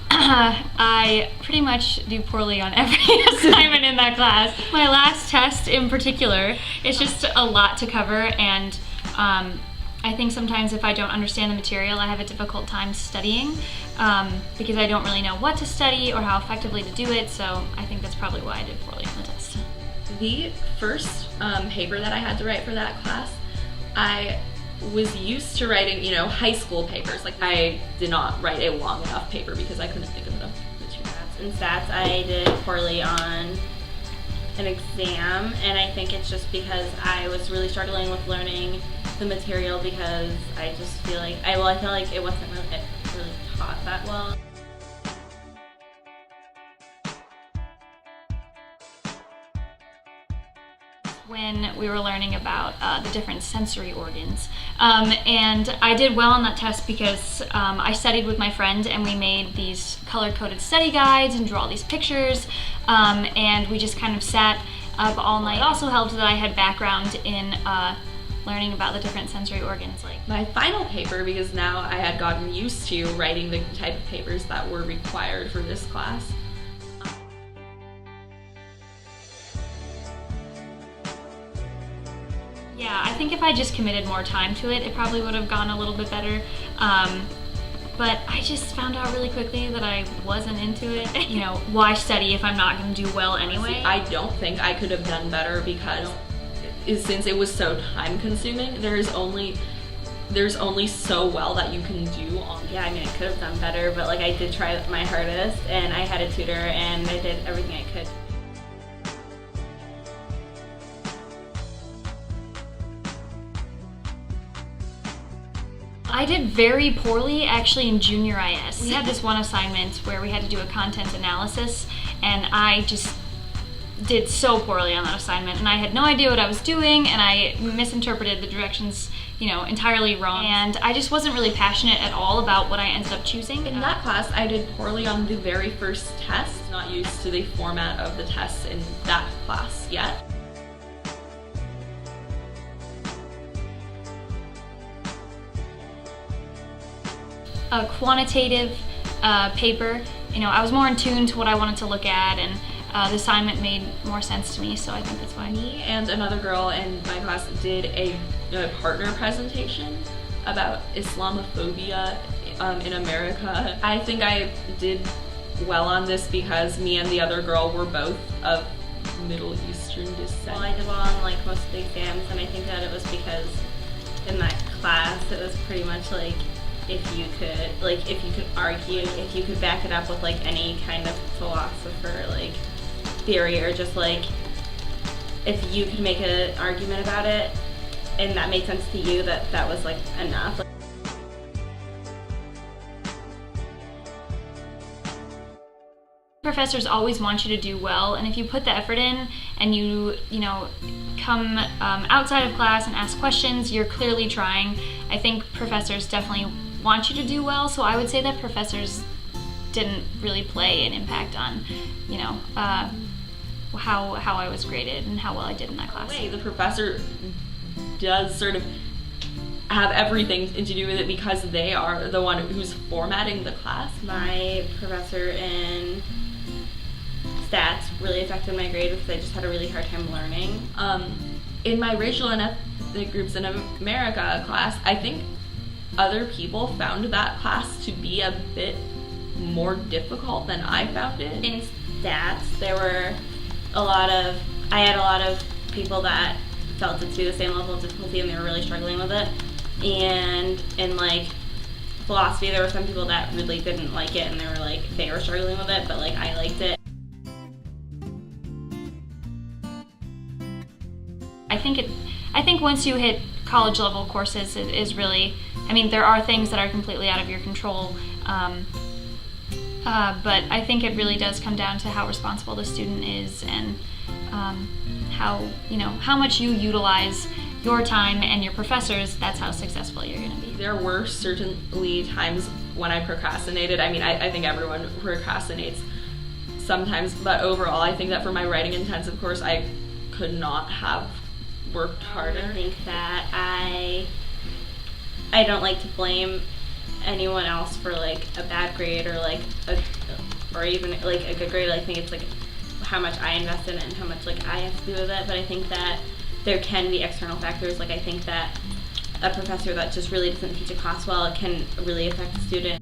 I pretty much do poorly on every assignment in that class. My last test in particular, it's just a lot to cover, and I think sometimes if I don't understand the material, I have a difficult time studying because I don't really know what to study or how effectively to do it, so I think that's probably why I did poorly on the test. The first paper that I had to write for that class, I was used to writing, high school papers. Like, I did not write a long enough paper because I couldn't think of enough material. In stats, I did poorly on an exam, and I think it's just because I was really struggling with learning the material because I just feel like, I feel like it wasn't really taught that well. When we were learning about the different sensory organs. And I did well on that test because I studied with my friend and we made these color-coded study guides and drew all these pictures, and we just kind of sat up all night. It also helped that I had background in learning about the different sensory organs. Like my final paper, because now I had gotten used to writing the type of papers that were required for this class. Yeah, I think if I just committed more time to it, it probably would have gone a little bit better. But I just found out really quickly that I wasn't into it. Why study if I'm not going to do well anyway? I don't think I could have done better because since it was so time consuming, there's only so well that you can do on. Yeah, I mean, I could have done better, but I did try my hardest, and I had a tutor, and I did everything I could. I did very poorly actually in junior IS. We had this one assignment where we had to do a content analysis, and I just did so poorly on that assignment, and I had no idea what I was doing, and I misinterpreted the directions entirely wrong, and I just wasn't really passionate at all about what I ended up choosing. In that class, I did poorly on the very first test. Not used to the format of the tests in that class yet. A quantitative paper, I was more in tune to what I wanted to look at, and the assignment made more sense to me, so I think that's why. Me and another girl in my class did a partner presentation about Islamophobia in America. I think I did well on this because me and the other girl were both of Middle Eastern descent. Well, I did well on most of the exams, and I think that it was because in that class it was pretty much if you could argue, if you could back it up with any kind of philosopher theory, or just if you could make an argument about it and that made sense to you, that was enough. Professors always want you to do well, and if you put the effort in and you come outside of class and ask questions, you're clearly trying. I think professors definitely want you to do well, so I would say that professors didn't really play an impact on, how I was graded and how well I did in that class. The professor does sort of have everything to do with it because they are the one who's formatting the class. My professor in stats really affected my grade because I just had a really hard time learning. In my racial and ethnic groups in America class, I think other people found that class to be a bit more difficult than I found it. In stats, I had a lot of people that felt it to be the same level of difficulty and they were really struggling with it. And in philosophy, there were some people that really didn't like it and they were struggling with it, but I liked it. I think once you hit college level courses, it is really, there are things that are completely out of your control, but I think it really does come down to how responsible the student is and how much you utilize your time and your professors. That's how successful you're going to be. There were certainly times when I procrastinated. I think everyone procrastinates sometimes, but overall I think that for my writing intensive course I could not have worked harder. I think that I don't like to blame anyone else for like a bad grade or like or even like a good grade. I think it's like how much I invest in it and how much like I have to do with it. But I think that there can be external factors. Like I think that a professor that just really doesn't teach a class well, it can really affect the student.